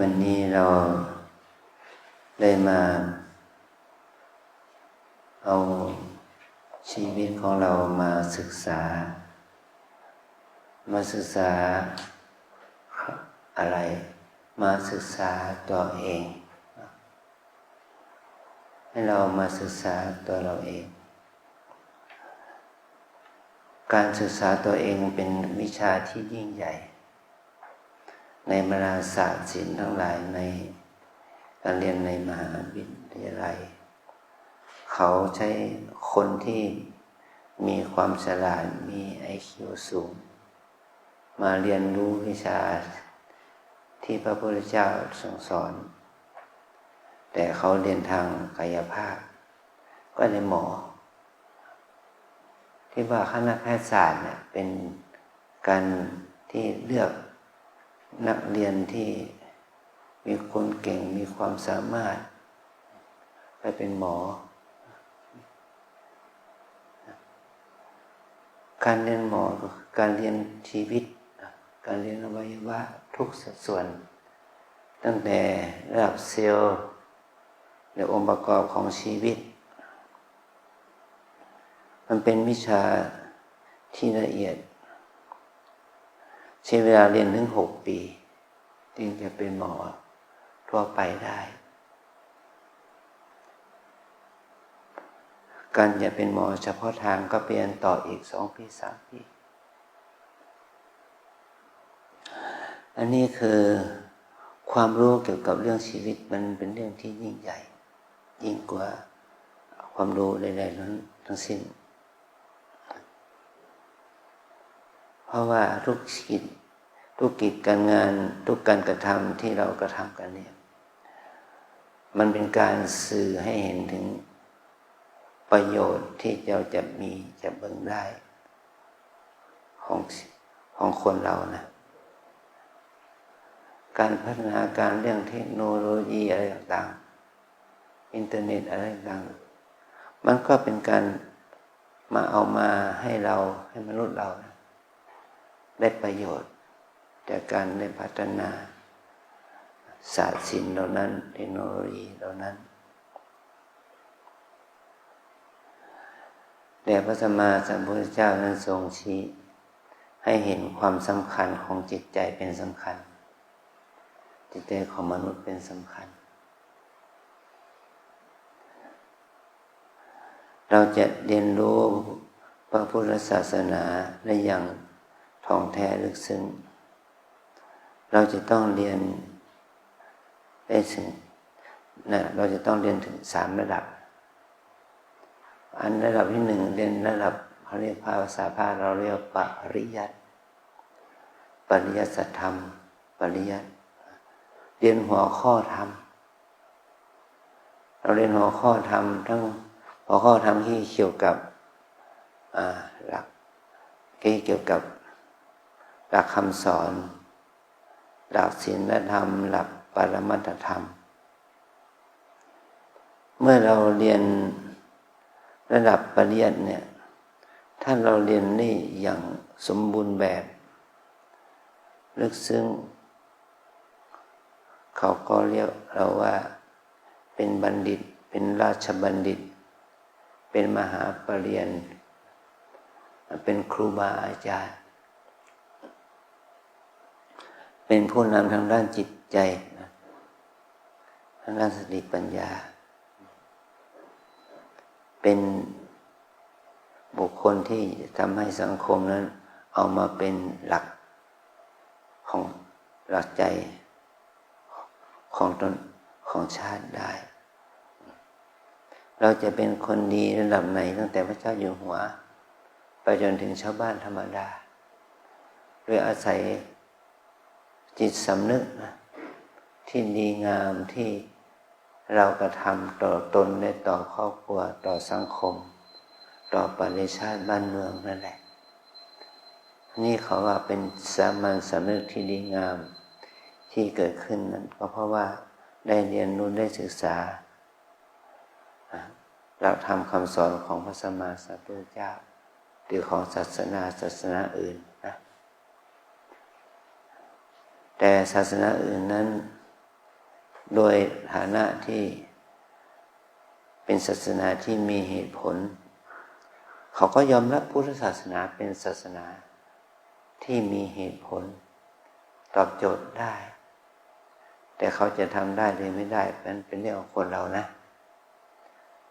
วันนี้เราได้มาเอาชีวิตของเรามาศึกษาอะไรมาศึกษาตัวเองให้เรามาศึกษาตัวเราเองการศึกษาตัวเองเป็นวิชาที่ยิ่งใหญ่ในบรรดาศาสตร์ศิลป์ทั้งหลายในการเรียนในมหาวิทยาลัยเขาใช้คนที่มีความฉลาดมี IQ สูงมาเรียนรู้วิชาที่พระพุทธเจ้าทรงสอนแต่เขาเรียนทางกายภาพก็ในหมอที่ว่าคณะแพทยศาสตร์เนี่ยเป็นการที่เลือกนักเรียนที่มีคนเก่งมีความสามารถไปเป็นหมอการเรียนหมอการเรียนชีวิตการเรียนอวัยวะทุกสัดส่วนตั้งแต่ระดับเซลล์และองค์ประกอบของชีวิตมันเป็นวิชาที่ละเอียดใช้เวลาเรียนถึง6 ปีจึงจะเป็นหมอทั่วไปได้การจะเป็นหมอเฉพาะทางก็เรียนต่ออีก2 ปี 3 ปีอันนี้คือความรู้เกี่ยวกับเรื่องชีวิตมันเป็นเรื่องที่ยิ่งใหญ่ยิ่งกว่าความรู้ใดๆทั้งสิ้นเพราะว่าทุกกิจการงานทุกการกระทำที่เรากระทำกันเนี่ยมันเป็นการสื่อให้เห็นถึงประโยชน์ที่เราจะมีจะเบิ่งได้ของคนเรานะการพัฒนาการเรื่องเทคโนโลยีอะไรต่างๆอินเทอร์เน็ตอะไรต่างๆมันก็เป็นการมาให้เราให้มนุษย์เรานะได้ประโยชน์จากการได้พัฒนาศาสตร์ศิลป์เหล่านั้นเทคโนโลยีเหล่านั้นแต่พระสัมมาสัมพุทธเจ้านั้นทรงชี้ให้เห็นความสำคัญของจิตใจเป็นสำคัญจิตใจของมนุษย์เป็นสำคัญเราจะเรียนรู้พระพุทธศาสนาได้อย่างท่องแท้ลึกซึ้งเราจะต้องเรียนได้ถึงเราจะต้องเรียนถึง3 ระดับระดับที่1เรียนระดับเขาเรียกภาษาเราเรียกปริยัติสัทธรรมปริยัติเรียนหัวข้อธรรมเราเรียนหัวข้อธรรมทั้งหัวข้อธรรมที่เกี่ยวกับหลักเกี่ยวกับหลักคำสอนหลักศีลธรรมหลักปรมัตถธรรมเมื่อเราเรียนระดับปริยัติเนี่ยถ้าเราเรียนได้อย่างสมบูรณ์แบบลึกซึ้งเขาก็เรียกเราว่าเป็นบัณฑิตเป็นราชบัณฑิตเป็นมหาปรริญญาเป็นครูบาอาจารย์เป็นผู้นำทางด้านจิตใจทางด้านสติปัญญาเป็นบุคคลที่ทำให้สังคมนั้นเอามาเป็นหลักของหลักใจของตนของชาติได้เราจะเป็นคนดีระดับไหนตั้งแต่พระเจ้าอยู่หัวไปจนถึงชาวบ้านธรรมดาโดยอาศัยจิตสำนึกที่ดีงามที่เรากระทำต่อตนและต่อครอบครัวต่อสังคมต่อประเทศชาติบ้านเมืองนั่นแหละนี่เขาว่าเป็นสามัญสำนึกที่ดีงามที่เกิดขึ้นนั้นก็เพราะว่าได้เรียนรู้ได้ศึกษาหลักธรรมคำสอนของพระสัมมาสัมพุทธเจ้าหรือของศาสนาอื่นนะแต่ศาสนาอื่นนั้น โดยฐานะที่เป็นศาสนาที่มีเหตุผลเขาก็ยอมรับพุทธศาสนาเป็นศาสนาที่มีเหตุผลตอบโจทย์ได้แต่เขาจะทำได้หรือไม่ได้เป็นเรื่องของคนเรานะ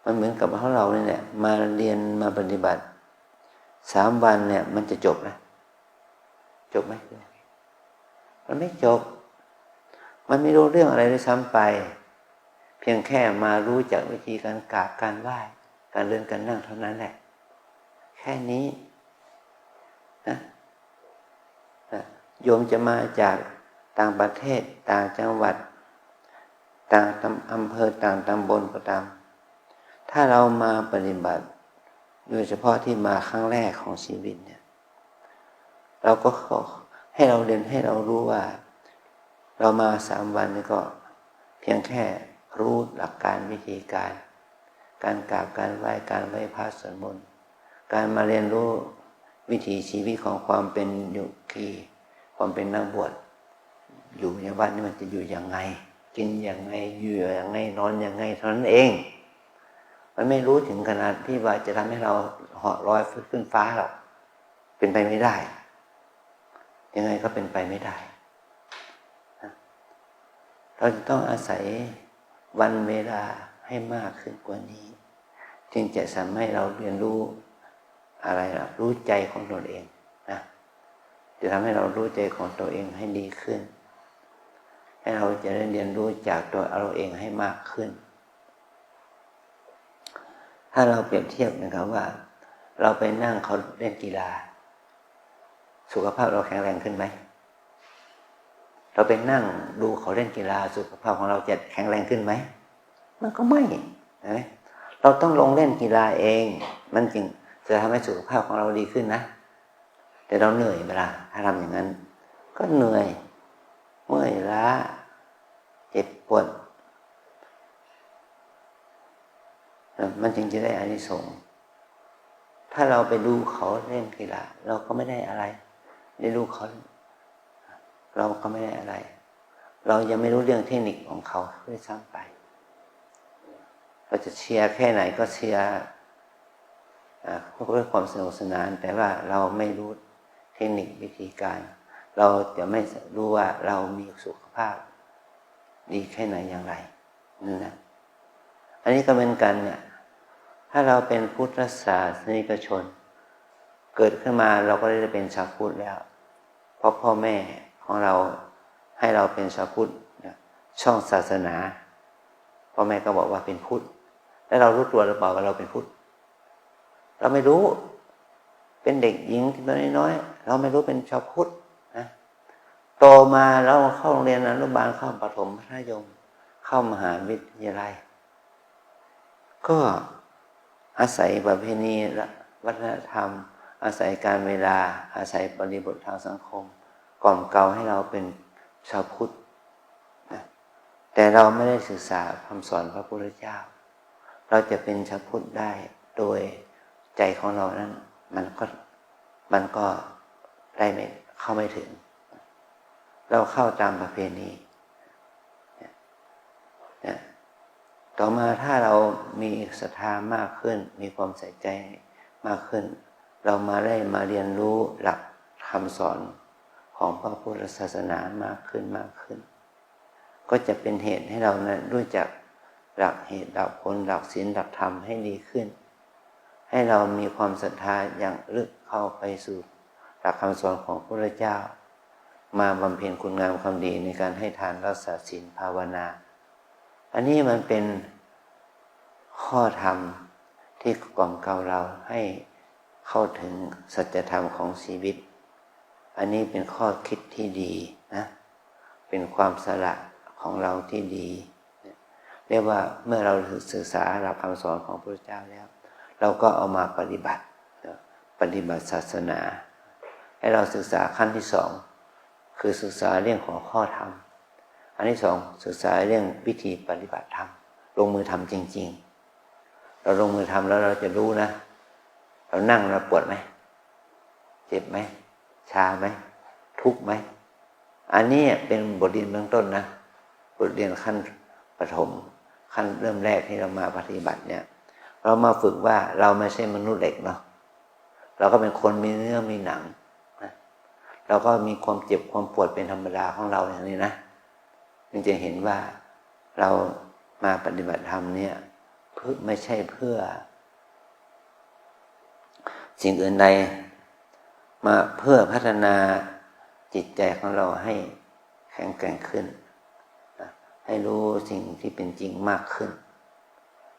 มันเหมือนกับเราเนี่ยมาเรียนมาปฏิบัติ3 วันเนี่ยมันจะจบนะจบไหมมันไม่จบมันไม่รู้เรื่องอะไรด้วยซ้ำไปเพียงแค่มารู้จักวิธีการกราบการไหว้การเดินการนั่งเท่านั้นแหละแค่นี้นะโยมจะมาจากต่างประเทศต่างจังหวัดต่างอำเภอต่างตำบลก็ตามถ้าเรามาปฏิบัติโดยเฉพาะที่มาครั้งแรกของชีวิตเนี่ยเราก็ให้เราเรียนให้เรารู้ว่าเรามา3 วันนี่ก็เพียงแค่รู้หลักการวิธีการกราบการไหว้การไหว้พระสวดมนต์การมาเรียนรู้วิถีชีวิตของความเป็นอยู่ที่ความเป็นนักบวชอยู่ในวัดนี่มันจะอยู่ยังไงกินยังไงอยู่ยังไงนอนยังไงเท่านั้นเองมันไม่รู้ถึงขนาดที่ว่าจะทำให้เราเหาะลอยขึ้นฟ้าหรอกเป็นไปไม่ได้ยังไงก็เป็นไปไม่ได้เราจะต้องอาศัยวันเวลาให้มากขึ้นกว่านี้จึงจะสามารถให้เราเรียนรู้อะไรล่ะรู้ใจของตนเองนะจะทำให้เรารู้ใจของตัวเองให้ดีขึ้นให้เราจะได้เรียนรู้จากตัวเราเองให้มากขึ้นถ้าเราเปรียบเทียบนะครับว่าเราไปนั่งเขาเล่นกีฬาสุขภาพเราแข็งแรงขึ้นไหมเราไปนั่งดูเขาเล่นกีฬาสุขภาพของเราจะแข็งแรงขึ้นไหมมันก็ไม่นะเราต้องลงเล่นกีฬาเองมันจึงจะทำให้สุขภาพของเราดีขึ้นนะแต่เราเหนื่อยเวลาถ้าทำอย่างนั้นก็เหนื่อยเมื่อยล้าเจ็บปวดมันจึงจะได้อานิสงส์ถ้าเราไปดูเขาเล่นกีฬาเราก็ไม่ได้อะไรได้ดูเขาเราก็ไม่ได้อะไรเรายังไม่รู้เรื่องเทคนิคของเขาด้วยซ้ำไปเราจะเชียร์แค่ไหนก็เชียร์เพื่อความสนุกสนานแต่ว่าเราไม่รู้เทคนิควิธีการเราจะไม่รู้ว่าเรามีสุขภาพดีแค่ไหนอย่างไรนั่นนะอันนี้ก็เหมือนกันเนี่ยถ้าเราเป็นพุทธศาสนิกชนเกิดขึ้นมาเราก็ได้เป็นชาวพุทธแล้วเพราะพ่อแม่ของเราให้เราเป็นชาวพุทธช่องศาสนาพ่อแม่ก็บอกว่าเป็นพุทธแล้วเรารู้ตัวหรือเปล่าว่าเราเป็นพุทธเราไม่รู้เป็นเด็กหญิงที่น้อยๆเราไม่รู้เป็นชาวพุทธนะโตมาแล้วเข้าโรงเรียนอนุบาลเข้าประถมมัธยมเข้ามหาวิทยาลัยก็อาศัยประเพณีวัฒนธรรมอาศัยการเวลาอาศัยบริบททางสังคมกล่อมเกลาให้เราเป็นชาวพุทธนะแต่เราไม่ได้ศึกษาคำสอนพระพุทธเจ้าเราจะเป็นชาวพุทธได้โดยใจของเรานั้นมันก็ได้ไม่เข้าไม่ถึงเราเข้าตามประเพณีนะต่อมาถ้าเรามีศรัทธามากขึ้นมีความใส่ใจมากขึ้นเรามาเรียนรู้หลักคำสอนของพระพุทธศาสนามากขึ้นก็จะเป็นเหตุให้เรานั้นรู้จักหลักเหตุหลักผลหลักศีลหลักธรรมให้ดีขึ้นให้เรามีความศรัทธาอย่างลึกเข้าไปสู่หลักคำสอนของพระพุทธเจ้ามาบำเพ็ญคุณงามความดีในการให้ทานรักษาศีลภาวนาอันนี้มันเป็นข้อธรรมที่กล่อมเกลาเราให้เข้าถึงสัจธรรมของชีวิตอันนี้เป็นข้อคิดที่ดีนะเป็นความสละของเราที่ดีเรียกว่าเมื่อเราศึกษาหลักคำสอนของพระพุทธเจ้าแล้วเราก็เอามาปฏิบัติศาสนาให้เราศึกษาขั้นที่2คือศึกษาเรื่องของข้อธรรมอันที่2ศึกษาเรื่องวิธีปฏิบัติธรรมลงมือทำจริงๆเราลงมือทำแล้วเราจะรู้นะเรานั่งเราปวดไหมเจ็บไหมชาไหมทุกข์ไหมอันนี้เป็นบทเรียนเบื้องต้นนะบทเรียนขั้น ปฐมขั้นเริ่มแรกที่เรามาปฏิบัติเนี่ยเรามาฝึกว่าเราไม่ใช่มนุษย์เหล็กเนาะเราก็เป็นคนมีเนื้อมีหนังนะเราก็มีความเจ็บความปวดเป็นธรรมดาของเราอย่างนี้นะจึงจะเห็นว่าเรามาปฏิบัติธรรมเนี่ยไม่ใช่เพื่อสิ่งอื่นใดมาเพื่อพัฒนาจิตใจของเราให้แข็งแกร่งขึ้นให้รู้สิ่งที่เป็นจริงมากขึ้น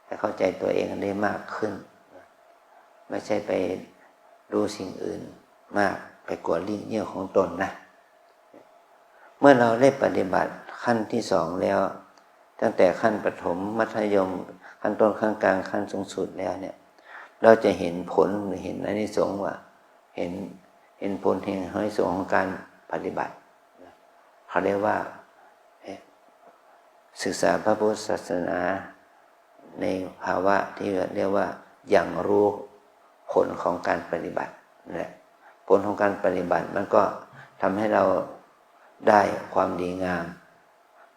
ให้เข้าใจตัวเองได้มากขึ้นไม่ใช่ไปรู้สิ่งอื่นมากไปกลัวลิ่งเยี่ยวของตนนะเมื่อเราได้ปฏิบัติขั้นที่สองแล้วตั้งแต่ขั้นประถมมัธยมขั้นต้นขั้นกลางขั้นสูงสุดแล้วเนี่ยเราจะเห็นผลหรือเห็นอานิสงส์ว่าเห็นผลแห่งอานิสงส์ของการปฏิบัติเขาเรียกว่าศึกษาพระพุทธศาสนาในภาวะที่เรียกว่าอย่างรู้ผลของการปฏิบัตินะผลของการปฏิบัติมันก็ทำให้เราได้ความดีงาม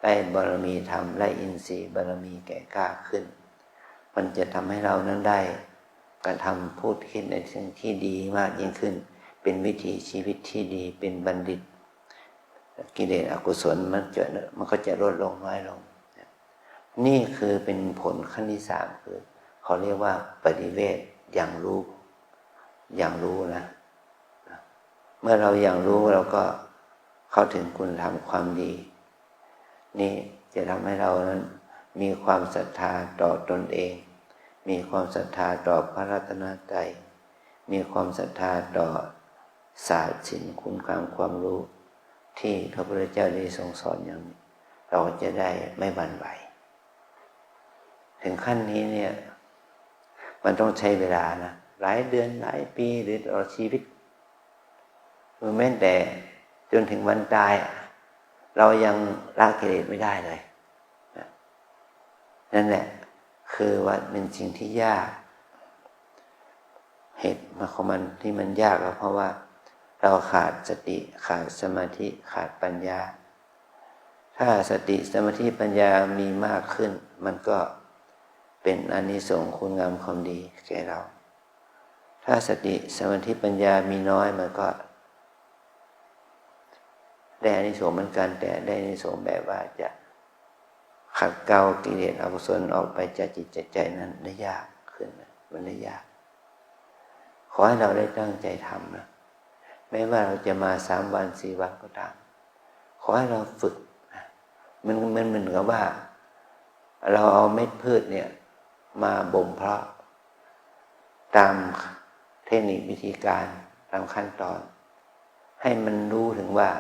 ได้บารมีธรรมได้อินทรีย์บารมีแก่กล้าขึ้นมันจะทำให้เรานั้นได้การทำพูดคิดในสิ่งที่ดีมากยิ่งขึ้นเป็นวิถีชีวิตที่ดีเป็นบัณฑิตกิเลสอกุศลมันก็จะลดลงน้อยลงนี่คือเป็นผลขั้นที่สามคือเขาเรียกว่าปฏิเวทอย่างรู้นะเมื่อเราอย่างรู้เราก็เข้าถึงคุณธรรมความดีนี่จะทำให้เรานั้นมีความศรัทธาต่อตนเองมีความศรัทธาต่อพระรัตนตรัยมีความศรัทธาต่อศาสตร์ศิลป์คุณความรู้ที่พระพุทธเจ้าได้ทรงสอนอย่างนี้เราจะได้ไม่หวั่นไหวถึงขั้นนี้เนี่ยมันต้องใช้เวลานะหลายเดือนหลายปีหรือตลอดชีวิตแม้แต่จนถึงวันตายเรายังละกิเลสไม่ได้เลยนั่นแหละคือว่าเป็นสิ่งที่ยากเหตุของมันที่มันยากก็เพราะว่าเราขาดสติขาดสมาธิขาดปัญญาถ้าสติสมาธิปัญญามีมากขึ้นมันก็เป็นอานิสงส์คุณงามความดีแก่เราถ้าสติสมาธิปัญญามีน้อยมันก็ได้อานิสงส์เหมือนกันแต่ได้อานิสงส์แบบว่าจะขัดเกลากิเลสอกุศลออกไปจากจิตใจนั้นได้ยากขึ้นมันได้ยากขอให้เราได้ตั้งใจทำนะไม่ว่าเราจะมา3 วัน4 วันก็ตามขอให้เราฝึกมันเหมือนกับว่าเราเอาเม็ดพืชเนี่ยมาบ่มเพาะตามเทคนิควิธีการตามขั้นตอนให้มันรู้ถึงว่า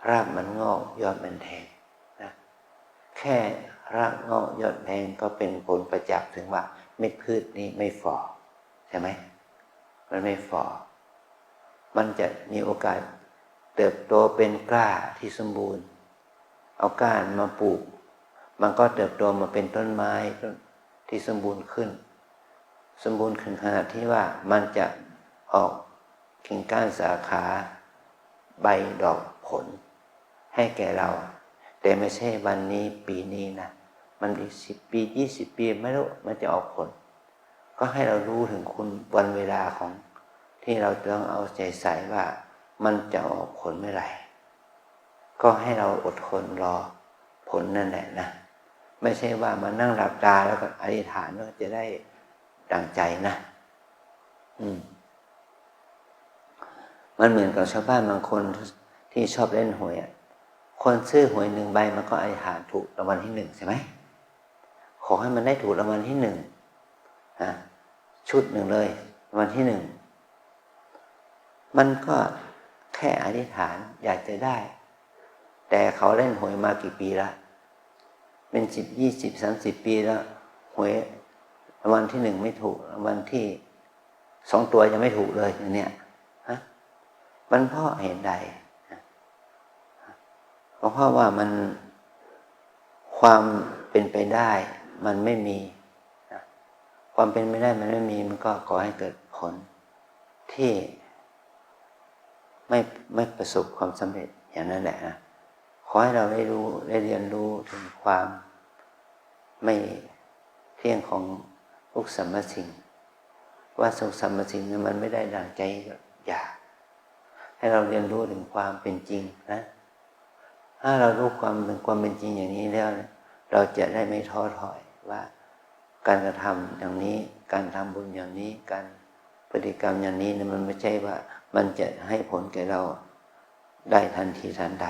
รากมันงอกยอดมันแทงนะแค่รากงอกยอดแทงก็เป็นผลประจักษ์ถึงว่าเม็ดพืชนี้ไม่ฝ่อใช่ไหมมันไม่ฝ่อมันจะมีโอกาสเติบโตเป็นกล้าที่สมบูรณ์เอาก้านมาปลูกมันก็เติบโตมาเป็นต้นไม้ที่สมบูรณ์ขึ้นขนาดที่ว่ามันจะออกกิ่งก้านสาขาใบดอกผลให้แก่เราแต่ไม่ใช่วันนี้ปีนี้นะมันอีก10 ปี20 ปีไม่รู้มันจะออกผลก็ให้เรารู้ถึงคุณวันเวลาของที่เราต้องเอาใจใส่ว่ามันจะออกผลเมื่อไหร่ก็ให้เราอดทนรอผลนั่นแหละนะไม่ใช่ว่ามานั่งหลับตาแล้วก็อธิษฐานว่าจะได้ดังใจนะมันเหมือนกับชาวบ้านบางคนที่ชอบเล่นหวยคนซื้อหวย1 ใบมันก็อธิษฐานถูกรางวัลที่1ใช่ไหมขอให้มันได้ถูกรางวัลที่1ชุดหนึ่งเลยรางวัลที่1มันก็แค่อธิษฐานอยากจะได้แต่เขาเล่นหวยมากี่ปีแล้วเป็น10 20 30 ปีแล้วหวยรางวัลที่1ไม่ถูกรางวัลที่2 ตัวยังไม่ถูกเลยอย่างเนี้ยมันเพราะเหตุใดเพราะว่ามันความเป็นไปได้มันไม่มีความเป็นไปได้มันไม่มีมันก็ก่อให้เกิดผลที่ไม่ประสบความสำเร็จอย่างนั้นแหละนะขอให้เราได้รู้ได้เรียนรู้ถึงความ ไม่เที่ยงของทุกสรรพสิ่งว่าสุขสรรพสิ่งนั้นมันไม่ได้ดังใจอยากให้เราเรียนรู้ถึงความเป็นจริงนะถ้าเรารู้ความเป็นจริงอย่างนี้แล้วเราจะได้ไม่ท้อถอยว่าการกระทำอย่างนี้การทำบุญอย่างนี้การพฤติกรรมอย่างนี้นะมันไม่ใช่ว่ามันจะให้ผลแก่เราได้ทันทีทันใด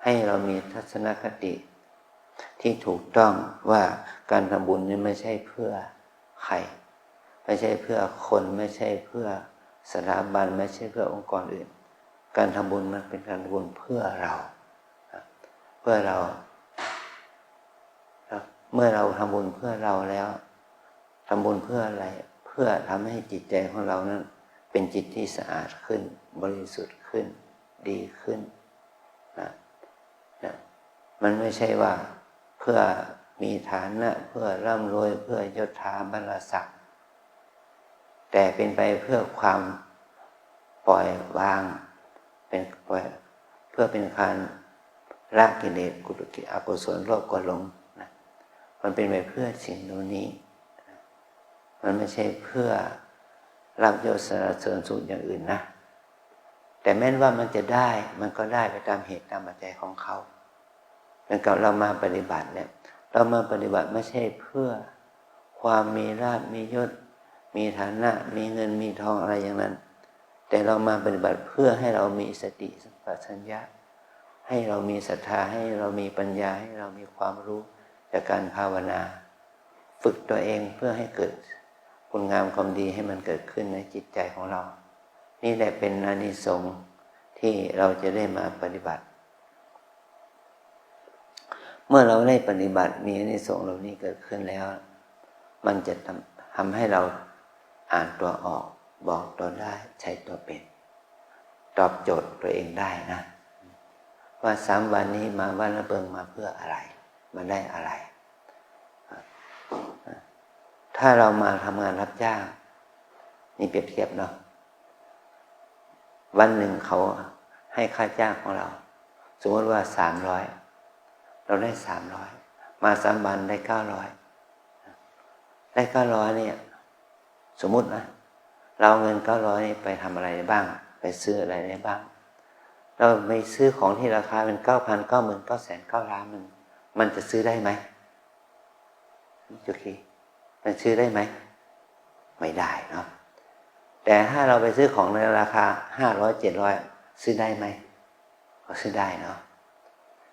ให้เรามีทัศนคติที่ถูกต้องว่าการทำบุญนี่ไม่ใช่เพื่อใครไม่ใช่เพื่อคนไม่ใช่เพื่อสถาบันไม่ใช่เพื่อองค์กรอื่นการทำบุญมันเป็นการทำบุญเพื่อเราเพื่อเราเมื่อเราทำบุญเพื่อเราแล้วทำบุญเพื่ออะไรเพื่อทำให้จิตใจของเรานั้นเป็นจิตที่สะอาดขึ้นบริสุทธิ์ขึ้นดีขึ้นนะมันไม่ใช่ว่าเพื่อมีฐานะเพื่อร่ำรวยเพื่อยศถาบรรดาศักดิ์แต่เป็นไปเพื่อความปล่อยวางเป็นเพื่อเป็นการละกิเลสอกุศลโลภโกรธหลงนะมันเป็นไปเพื่อสิ่งเหล่านี้มันไม่ใช่เพื่อรับยศสรรเสริญสุขอย่างอื่นนะแต่แม้ว่ามันจะได้มันก็ได้ไปตามเหตุตามปัจจัยของเขาเหมือนกับเรามาปฏิบัติเนี่ยเรามาปฏิบัติไม่ใช่เพื่อความมีลาภมียศมีฐานะมีเงินมีทองอะไรอย่างนั้นแต่เรามาปฏิบัติเพื่อให้เรามีสติสัมปชัญญะให้เรามีศรัทธาให้เรามีปัญญาให้เรามีความรู้จากการภาวนาฝึกตัวเองเพื่อให้เกิดคุณงามความดีให้มันเกิดขึ้นในจิตใจของเรานี่แหละเป็นอานิสงส์ที่เราจะได้มาปฏิบัติเมื่อเราได้ปฏิบัติมีอานิสงส์เหล่านี้เกิดขึ้นแล้วมันจะทำให้เราอ่านตัวออกบอกตัวได้ใช้ตัวเป็นตอบโจทย์ตัวเองได้นะว่า3 วันนี้มาบ้านระเบิงมาเพื่ออะไรมาได้อะไรถ้าเรามาทำงานรับจ้างนี่เปรียบเทียบเนาะวันหนึ่งเขาให้ค่าจ้างของเราสมมติว่า300เราได้300มา3 วันได้900ได้900เนี่ยสมมุตินะเราเงิน900นี่ไปทำอะไรได้บ้างไปซื้ออะไรได้บ้างเราไปซื้อของที่ราคาเป็น 9,000 90,000 900,000 9 ล้านมันจะซื้อได้ไหมจุกี้มันซื้อได้ไหมไม่ได้เนาะแต่ถ้าเราไปซื้อของในราคา500 700ซื้อได้ไหมก็ซื้อได้เนาะ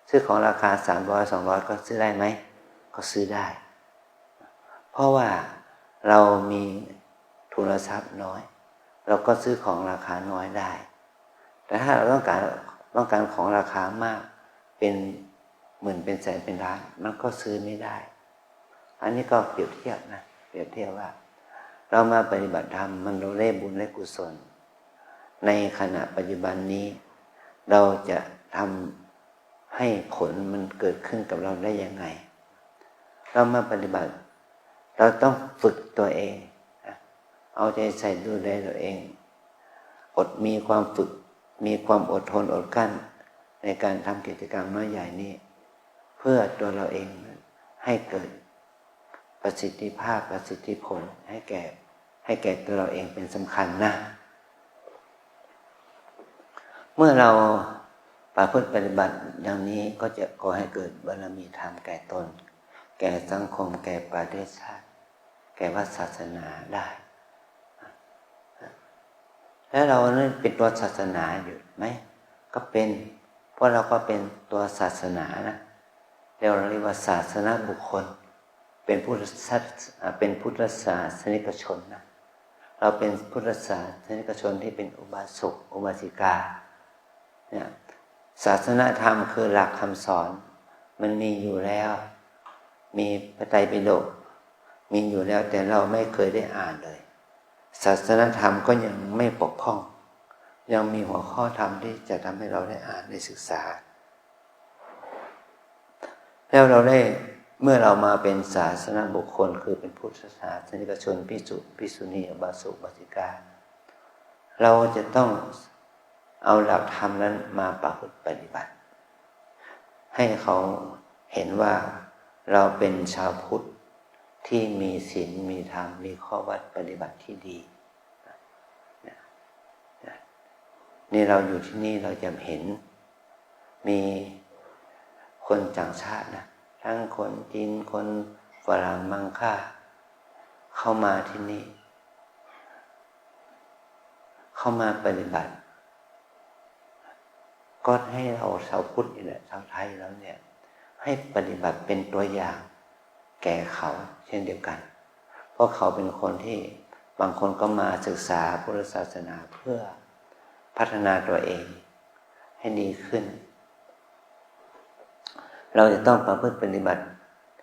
ซื้อของราคา300 200ก็ซื้อได้ไหมก็ซื้อได้เพราะว่าเรามีทุนทรัพย์น้อยเราก็ซื้อของราคาน้อยได้แต่ถ้าเราต้องการของราคามากเป็นหมื่นเป็นแสนเป็นล้านมันก็ซื้อไม่ได้อันนี้ก็เปรียบเทียบนะเปรียบเทียบว่าเรามาปฏิบัติธรรมมันเราได้บุญได้กุศลในขณะปัจจุบันนี้เราจะทำให้ผลมันเกิดขึ้นกับเราได้ยังไงเรามาปฏิบัติเราต้องฝึกตัวเองเอาใจใส่ดูแลตัวเองมีความฝึกมีความอดทนอดกลั้นในการทำกิจกรรมน้อยใหญ่นี้เพื่อตัวเราเองให้เกิดประสิทธิภาพประสิทธิผลให้แก่ตัวเราเองเป็นสำคัญนะเมื่อเราประพฤติปฏิบัติอย่างนี้ก็จะก่อให้เกิดบารมีธรรมแก่ตนแก่สังคมแก่ประเทศชาติแก่ศาสนาได้แล้วเราเนี่ยเป็นตัวศาสนาอยู่ไหมก็เป็นเพราะเราก็เป็นตัวศาสนานะเราเรียกว่าศาสนาบุคคลเป็นพุทธศาสนิกชนนะเราเป็นพุทธศาสนิกชนที่เป็นอุบาสกอุบาสิกาเนี่ยศาสนาธรรมคือหลักคำสอนมันมีอยู่แล้วมีพระไตรปิฎกมีอยู่แล้วแต่เราไม่เคยได้อ่านเลยศาสนธรรมก็ยังไม่ปกป้องยังมีหัวข้อธรรมที่จะทำให้เราได้อ่านได้ศึกษาแล้วเราได้เมื่อเรามาเป็นศาสนบุคคลคือเป็นพุทธศาสนิกชนภิกษุภิกษุณีอุบาสกอุบาสิกาเราจะต้องเอาหลักธรรมนั้นมาประพฤติปฏิบัติให้เขาเห็นว่า เราเป็นชาวพุทธที่มีศีลมีธรรมมีข้อวัดปฏิบัติที่ดีนี่เราอยู่ที่นี่เราจะเห็นมีคนต่างชาตินะทั้งคนจีนคนฝรั่งมังค่าเข้ามาที่นี่เข้ามาปฏิบัติก็ให้เราชาวพุทธนี่แหละชาวไทยแล้วเนี่ยให้ปฏิบัติเป็นตัวอย่างแก่เขาเช่นเดียวกันเพราะเขาเป็นคนที่บางคนก็มาศึกษาพุทธศาสนาเพื่อพัฒนาตัวเองให้ดีขึ้นเราจะต้องประพฤติปฏิบัติ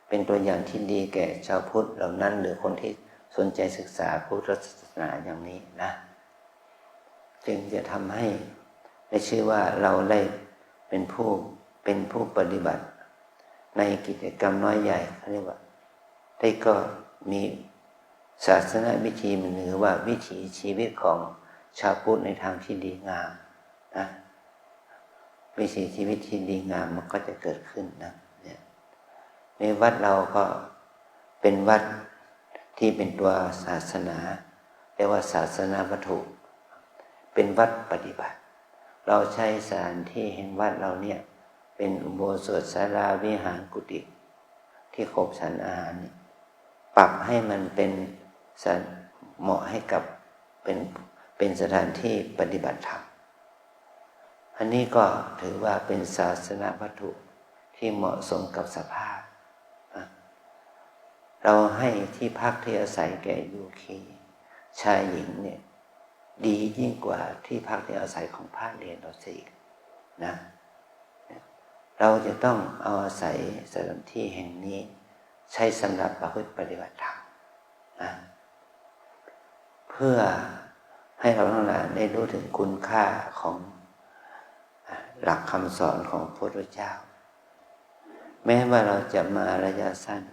เป็นตัวอย่างที่ดีแก่ชาวพุทธเหล่านั้นหรือคนที่สนใจศึกษาพุทธศาสนาอย่างนี้นะจึงจะทำให้ได้ชื่อว่าเราได้เป็นผู้ปฏิบัติในกิจกรรมน้อยใหญ่เขาเรียกว่าได้ก็มีศาสนาวิธีมันหรือว่าวิถีชีวิตของชาวพุทธในทางที่ดีงามนะวิถีชีวิตที่ดีงามมันก็จะเกิดขึ้นนะเนี่ยในวัดเราก็เป็นวัดที่เป็นตัวศาสนาเรียกว่าศาสนาวัตถุเป็นวัดปฏิบัติเราใช้สถานที่แห่งวัดเราเนี่ยเป็นอุโบสถศาลาวิหารกุฏิที่ขบฉันอาหารปรับให้มันเป็นเหมาะให้กับเป็นสถานที่ปฏิบัติธรรมอันนี้ก็ถือว่าเป็นศาสนวัตถุที่เหมาะสมกับสภาพเราให้ที่พักที่อาศัยแก่โยคีชายหญิงเนี่ยดียิ่งกว่าที่พักที่อาศัยของพระเนรเราสินะเราจะต้องเอาอาศัยสถานที่แห่งนี้ใช้สำหรับประพฤติปฏิบัติธรรมนะเพื่อให้เราทั้งหลายได้รู้ถึงคุณค่าของหลักคำสอนของพระพุทธเจ้าแม้ว่าเราจะมาระยะสั้น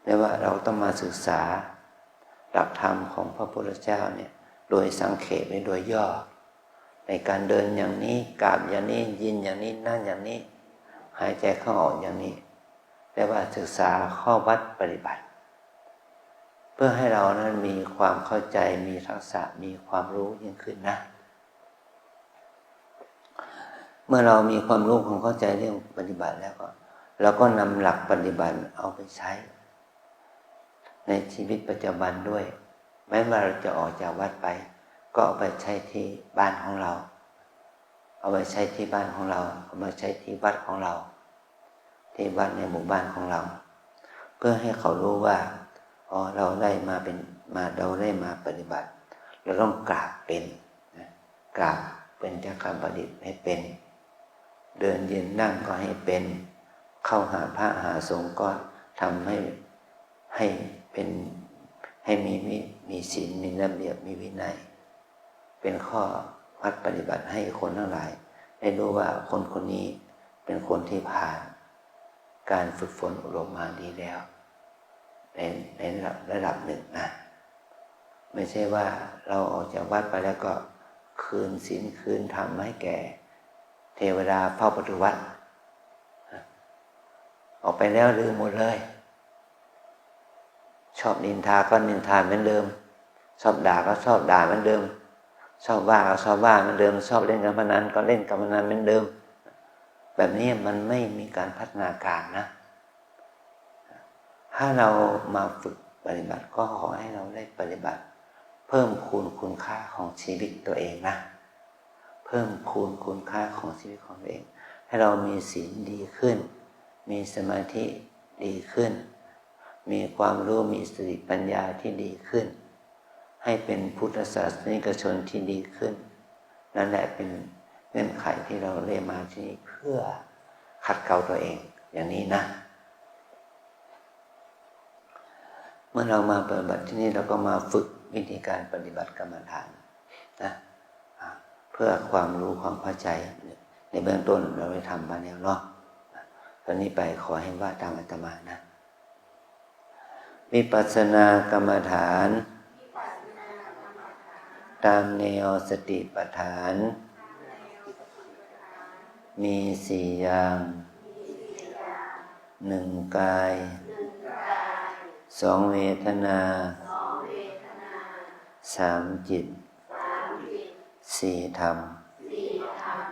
แต่ว่าเราต้องมาศึกษาหลักธรรมของพระพุทธเจ้าเนี่ยโดยสังเขปโดยย่อในการเดินอย่างนี้กราบอย่างนี้ยินอย่างนี้นั่งอย่างนี้หายใจเข้าออกอย่างนี้แต่ว่าศึกษาข้อวัดปฏิบัติเพื่อให้เรานั้นมีความเข้าใจมีทักษะมีความรู้ยิ่งขึ้นนะเมื่อเรามีความรู้ความเข้าใจเรื่องปฏิบัติแล้วก็เราก็นำหลักปฏิบัติเอาไปใช้ในชีวิตประจำวันด้วยแม้ว่าเราจะออกจากวัดไปก็เอาไปใช้ที่บ้านของเราเอาไปใช้ที่บ้านของเราเอามาใช้ที่วัดของเราที่วัดในหมู่บ้านของเราเพื่อให้เขารู้ว่าเราได้เราได้มาปฏิบัติเราต้องกราบเป็นกราบเป็นจักรประดิษฐ์ให้เป็นเดินยืนนั่งก็ให้เป็นเข้าหาพระหาสงฆ์ก็ทำให้เป็นให้มีศีลมีระเบียบมีวินัยเป็นข้อวัดปฏิบัติให้คนทั้งหลายได้รู้ว่าคนคนนี้เป็นคนที่ผ่านการฝึกฝนอบรมมาดีแล้วในระดับหนึ่งนะไม่ใช่ว่าเราออกจากวัดไปแล้วก็คืนศีลคืนธรรมให้แก่เทวดาเฝ้าประตูวัดออกไปแล้วลืมหมดเลยชอบนินทาก็นินทาเหมือนเดิมชอบด่าก็ชอบด่าเหมือนเดิมชอบว่าก็ชอบว่าเหมือนเดิมชอบเล่นการพนันก็เล่นการพนันเหมือนเดิมแบบนี้มันไม่มีการพัฒนาการนะถ้าเรามาฝึกปฏิบัติก็ขอให้เราได้ปฏิบัติเพิ่มคูณคุณค่าของชีวิตตัวเองนะเพิ่มคูณคุณค่าของชีวิตของตัวเองให้เรามีศีลดีขึ้นมีสมาธิดีขึ้นมีความรู้มีสติปัญญาที่ดีขึ้นให้เป็นพุทธศาสนิกชนที่ดีขึ้นนั่นแหละเป็นเงื่อนไขที่เราเรียนมาที่นี่เพื่อขัดเกลาตัวเองอย่างนี้นะเมื่อเรามาปฏิบัติที่นี่เราก็มาฝึกวิธีการปฏิบัติกรรมฐานนะเพื่อความรู้ความเข้าใจในเบื้องต้นเราได้ทำมาแล้วเนาะตอนนี้ไปขอให้ว่าตามอาตมานะวิปัสสนากรรมฐานตามแนวสติปัฏฐานมี4 อย่าง 1 กาย2 เวทนา3 จิต4 ธรรม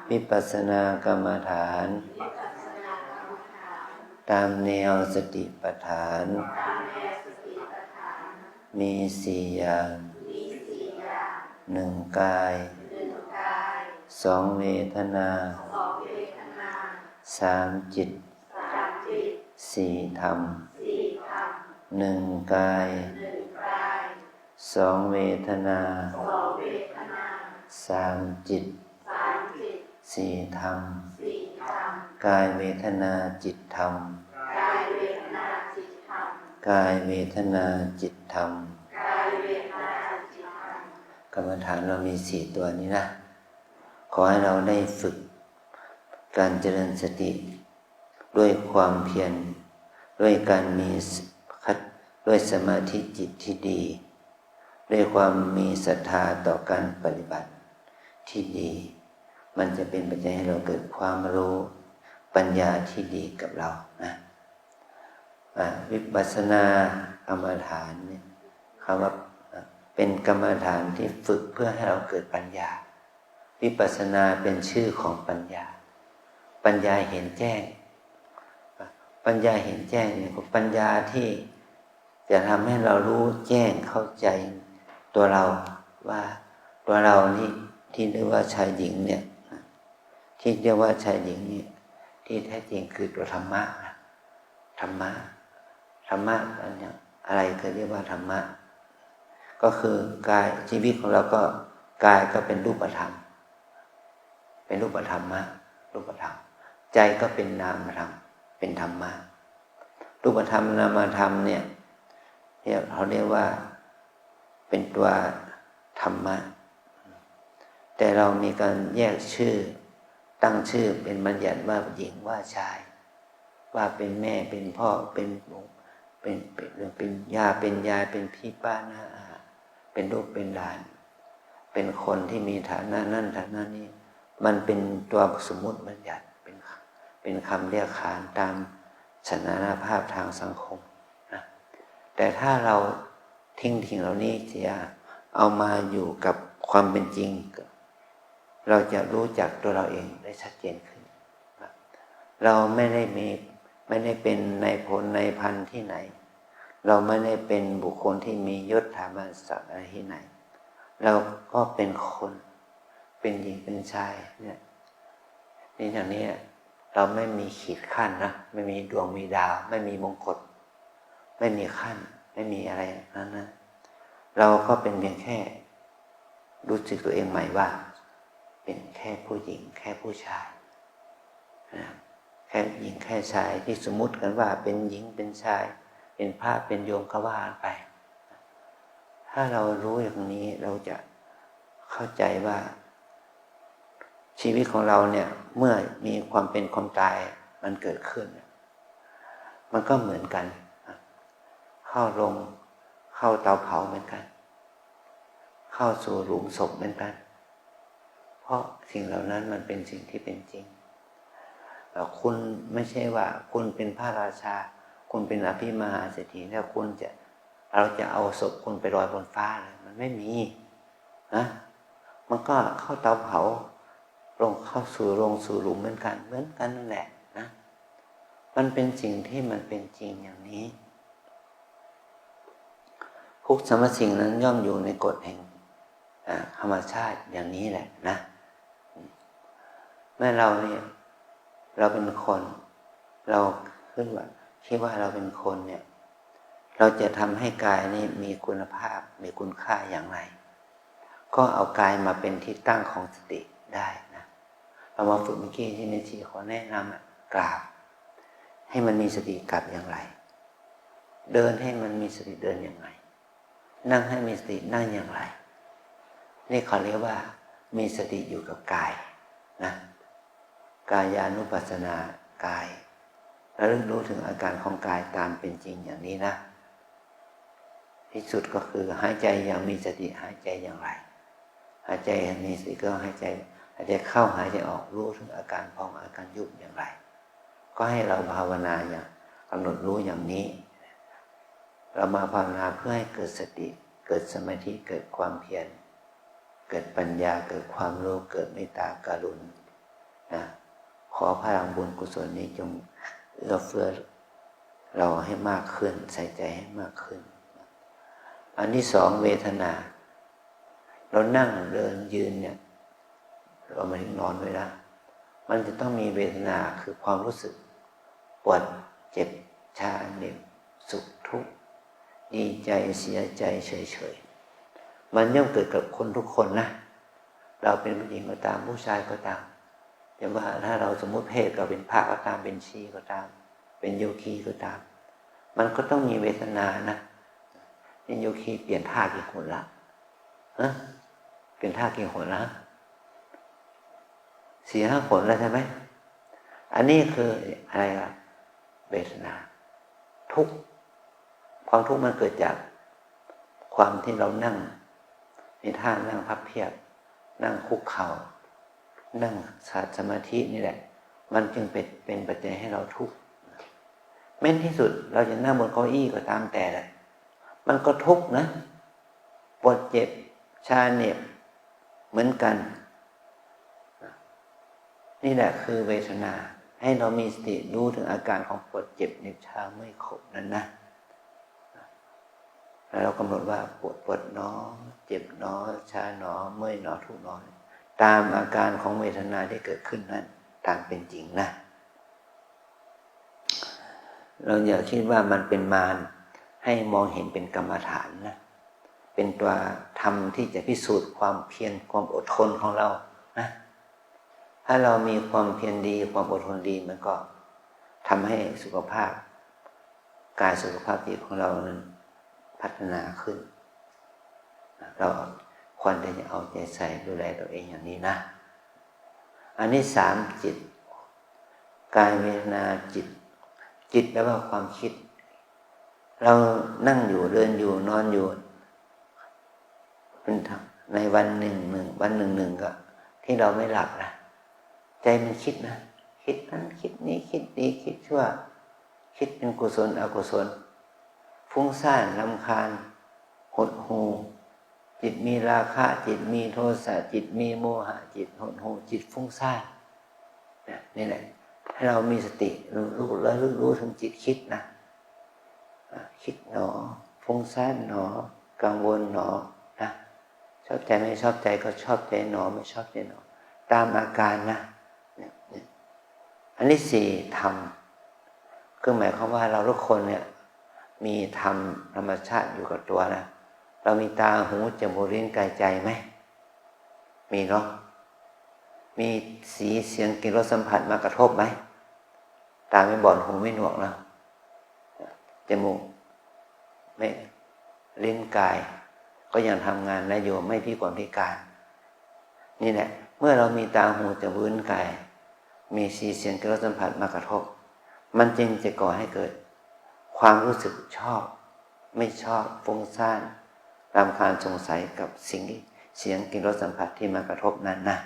วิปัสสนากรรมฐานตามแนวสติปัฏฐานมี4 อย่าง 1 กาย2 เวทนา3 จิต4 ธรรม 1 กาย2 เวทนา3 จิต4 ธรรมกายเวทนาจิตธรรมกายเวทนาจิตธรรมกรรมฐานเรามี4 ตัวนี้นะขอให้เราได้ฝึกการเจริญสติด้วยความเพียรด้วยการมีด้วยสมาธิจิตที่ดีด้วยความมีศรัทธาต่อการปฏิบัติที่ดีมันจะเป็นปัจจัยให้เราเกิดความรู้ปัญญาที่ดีกับเรานะวิปัสสนากรรมฐานเนี่ยคำว่าเป็นกรรมฐานที่ฝึกเพื่อให้เราเกิดปัญญาวิปัสสนาเป็นชื่อของปัญญาปัญญาเห็นแจ้งปัญญาเห็นแจ้งเนี่ยคือปัญญาที่จะทำให้เรารู้แจ้งเข้าใจตัวเราว่าตัวเรานี่ที่เรียกว่าชายหญิงเนี่ยที่เรียกว่าชายหญิงเนี่ยที่แท้จริงคือตัวธรรมะธรรมะอะไรก็เรียกว่าธรรมะก็คือกายชีวิตของเราก็กายก็เป็นรูปธรรมเป็นรูปธรรมะรูปธรรมใจก็เป็นนามธรรมเป็นธรรมะรูปธรรมนามธรรมเนี่ยเขาเรียกว่าเป็นตัวธรรมะแต่เรามีการแยกชื่อตั้งชื่อเป็นบัญญัติว่าหญิงว่าชายว่าเป็นแม่เป็นพ่อเป็นย่าเป็นยายเป็นพี่ป้าน้าอาเป็นลูกเป็นหลานเป็นคนที่มีฐานะนั่นฐานะนี้มันเป็นตัวสมมุติบัญญัติเป็นคำเรียกขานตามสถานภาพทางสังคมนะแต่ถ้าเราทิ้งเหล่านี้เสียเอามาอยู่กับความเป็นจริงเราจะรู้จักตัวเราเองได้ชัดเจนขึ้นเราไม่ได้เป็นนายพลนายพันที่ไหนเราไม่ได้เป็นบุคคลที่มียศถาบรรดาศักดิ์อะไรที่ไหนเราก็เป็นคนเป็นหญิงเป็นชายเนี่ยนี่อย่างนี้เราไม่มีขีดขั้นนะไม่มีดวงมีดาวไม่มีมงกุฎไม่มีขั้นไม่มีอะไรนั้นนะเราก็เป็นเพียงแค่รู้สึกตัวเองใหม่ว่าเป็นแค่ผู้หญิงแค่ผู้ชายนะแค่หญิงแค่ชายที่สมมุติกันว่าเป็นหญิงเป็นชายเป็นพระเป็นโยมก็ว่าไปถ้าเรารู้อย่างนี้เราจะเข้าใจว่าชีวิตของเราเนี่ยเมื่อมีความเป็นความตายมันเกิดขึ้นมันก็เหมือนกันเข้าลงเข้าเตาเผาเหมือนกันเข้าสู่หลุมศพเหมือนกันเพราะสิ่งเหล่านั้นมันเป็นสิ่งที่เป็นจริงคุณไม่ใช่ว่าคุณเป็นพระราชาคุณเป็นอภิมหาเศรษฐีแล้วเราจะเอาศพคุณไปลอยบนฟ้าเลยมันไม่มีนะมันก็เข้าเตาเผาลงเข้าสู่หลุมเหมือนกันนั่นแหละนะมันเป็นสิ่งที่มันเป็นจริงอย่างนี้ทุกสรรพสิ่งนั้นย่อมอยู่ในกฎแห่งธรรมชาติอย่างนี้แหละนะเมื่อเราเนี่ยเราเป็นคนเราคิดว่าเราเป็นคนเนี่ยเราจะทำให้กายนี้มีคุณภาพมีคุณค่าอย่างไรก็เอากายมาเป็นที่ตั้งของสติได้นะเรามาฝึกเมื่อกี้ที่ในชีขอแนะนำกราบให้มันมีสติกลับอย่างไรเดินให้มันมีสติเดินอย่างไรนั่งให้มีสตินั่งอย่างไรนี่เขาเรียกว่ามีสติอยู่กับกายนะกายานุปัสสนากายแล้วรู้ถึงอาการของกายตามเป็นจริงอย่างนี้นะที่สุดก็คือหายใจอย่างมีสติหายใจอย่างไรหายใจอย่างมีสติก็หายใจเข้าหายใจออกรู้ถึงอาการพองอาการยุบอย่างไรก็ให้เราภาวนาอย่าง กำหนดรู้อย่างนี้เรามาภาวนาเพื่อให้เกิดสติเกิดสมาธิเกิดความเพียรเกิดปัญญาเกิดความรู้เกิดเมตตากรุณานะขอพลังบุญกุศลนี้จงเอื้อเฟื้อเราให้มากขึ้นใส่ใจให้มากขึ้นอันที่สองเวทนาเรานั่งเดินยืนเนี่ยเราไม่ได้นอนไว้แล้วมันจะต้องมีเวทนาคือความรู้สึกปวดเจ็บชาเหน็บสุขทุกข์ดีใจเสียใจเฉยๆมันย่อมเกิดกับคนทุกคนนะเราเป็นผู้หญิงก็ตามผู้ชายก็ตามแต่ว่าถ้าเราสมมติเพศเราเป็นพระก็ตามเป็นชีก็ตามเป็นโยคีก็ตามมันก็ต้องมีเวทนานะนี่โยคีเปลี่ยนท่ากี่หนละฮะเปลี่ยนท่ากี่หนละ4-5 หนแล้วใช่ไหมอันนี้คืออะไรล่ะเวทนาทุกข์ความทุกข์มันเกิดจากความที่เรานั่งในท่านั่งพับเพียบนั่งคุกเข่านั่งสมาธินี่แหละมันจึงเป็นปัจจัยให้เราทุกข์แม้นที่สุดเราจะนั่งบนเก้าอี้ก็ตามแต่แหละมันก็ทุกข์นะปวดเจ็บชาเหน็บเหมือนกันนี่แหละคือเวทนาให้เรามีสติรู้ถึงอาการของปวดเจ็บเหน็บชาเมื่อยขบนั้นนะแล้วเรากำหนดว่าปวดหนอเจ็บหนอชาหนอเมื่อยหนอทุกหนอตามอาการของเวทนาที่เกิดขึ้นนั้นตามเป็นจริงนะเราอย่าคิดว่ามันเป็นมารให้มองเห็นเป็นกรรมฐานนะเป็นตัวธรรมที่จะพิสูจน์ความเพียรความอดทนของเรานะถ้าเรามีความเพียรดีความอดทนดีมันก็ทำให้สุขภาพกายสุขภาพจิตของเรานั้นพัฒนาขึ้นเราควรจะเอาใจใส่ดูแลตัวเองอย่างนี้นะอันที่3จิตกายเวทนาจิตแปลว่าความคิดเรานั่งอยู่เดินอยู่นอนอยู่เป็นในวันหนึ่งก็ที่เราไม่หลับนะใจมันคิดนะคิดนั้นคิดนี้คิดดีคิดชั่วคิดเป็นกุศลอกุศลฟุ้งซ่านรำคาญหดหู่จิตมีราคะจิตมีโทสะจิตมีโมหะจิตหดหู่จิตฟุ้งซ่านนี่แหละให้เรามีสติรู้ถึงจิตคิดนะคิดหนอฟุ้งซ่านหนอกังวลหนอนะชอบใจไม่ชอบใจก็ชอบใจหนอไม่ชอบใจหนอตามอาการนะอันที่4ธรรมคือหมายความว่าเราทุกคนเนี่ยมีธรรมชาติอยู่กับตัวนะเรามีตาหูจมูกลิ้นกายใจไหมมีเนาะมีสีเสียงกลิ่นรสสัมผัสมากระทบไหมตาไม่บอดหูไม่หนวกนะจมูกไม่ลิ้นกายก็ยังทำงานและอยู่ไม่พิกลพิการนี่แหละเมื่อเรามีตาหูจมูกลิ้นกายมีสีเสียงกลิ่นรสสัมผัสมากระทบมันจึงจะก่อให้เกิดความรู้สึกชอบไม่ชอบฟุ้งซ่านรำคาญสงสัยกับสิ่งเสียงกลิ่นรสสัมผัสที่มากระทบนั้นนะ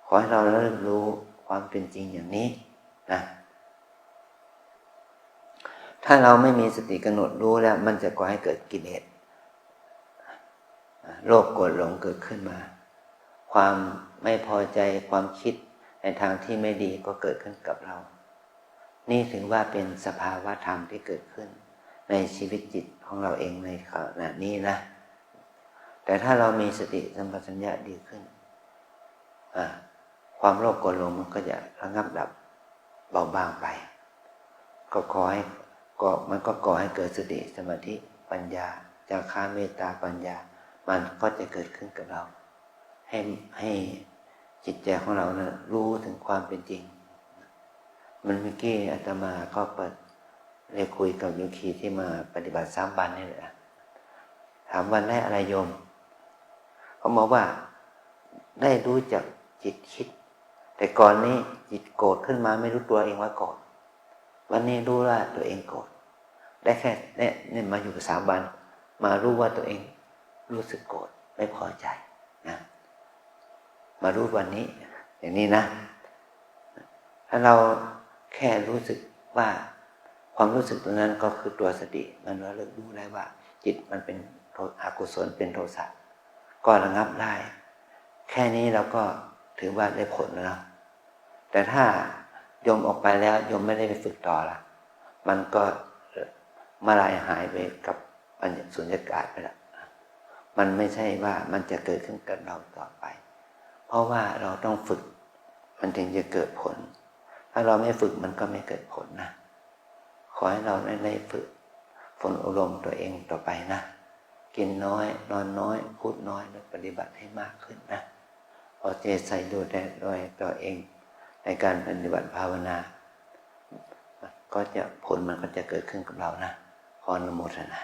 ขอให้เราเริ่มรู้ความเป็นจริงอย่างนี้นะถ้าเราไม่มีสติกำหนดรู้แล้วมันจะก่อให้เกิดกิเลสโลภโกรธหลงเกิดขึ้นมาความไม่พอใจความคิดในทางที่ไม่ดีก็เกิดขึ้นกับเรานี่ถือว่าเป็นสภาวะธรรมที่เกิดขึ้นในชีวิตจิตของเราเองในขณะนี้นะแต่ถ้าเรามีสติสัมปชัญญะดีขึ้นความโลภโกรธหลงมันก็จะระงับดับเบาบางไปมันก็ก่อให้เกิดสติสมาธิปัญญาจาคะเมตตาปัญญามันก็จะเกิดขึ้นกับเราให้จิตใจของเรานะรู้ถึงความเป็นจริงมันเมื่อกี้อาตมาก็ได้คุยกับโยคีที่มาปฏิบัติ3 วันนี่แหละถามวันแรกอะไรโยมเขาบอกว่าได้รู้จักจิตคิดแต่ก่อนนี้จิตโกรธขึ้นมาไม่รู้ตัวเองว่าโกรธวันนี้รู้ว่าตัวเองโกรธได้แค่เนี่ยมาอยู่3 วันมารู้ว่าตัวเองรู้สึกโกรธไม่พอใจนะมารู้วันนี้อย่างนี้นะถ้าเราแค่รู้สึกว่าค ความรู้สึกตรงนั้นก็คือตัวสติมันระลึกรู้ได้ว่า จิตมันเป็นอกุศลเป็นโทสะก็ระงับได้แค่นี้เราก็ถือว่าได้ผลแล้วแต่ถ้าโยมออกไปแล้วโยมไม่ได้ไปฝึกต่อละมันก็มาลายหายไปกับสุญญากาศไปแล้วมันไม่ใช่ว่ามันจะเกิดขึ้นกับเราต่อไปเพราะว่าเราต้องฝึกมันถึงจะเกิดผลถ้าเราไม่ฝึกมันก็ไม่เกิดผลนะขอให้เราได้ฝึกฝนอบรมตัวเองต่อไปนะกินน้อยนอนน้อยพูดน้อยและปฏิบัติให้มากขึ้นนะเอาใจใส่ดูแลด้วยตัวเองในการปฏิบัติภาวนาก็จะผลมันก็จะเกิดขึ้นกับเรานะขออนุโมทนา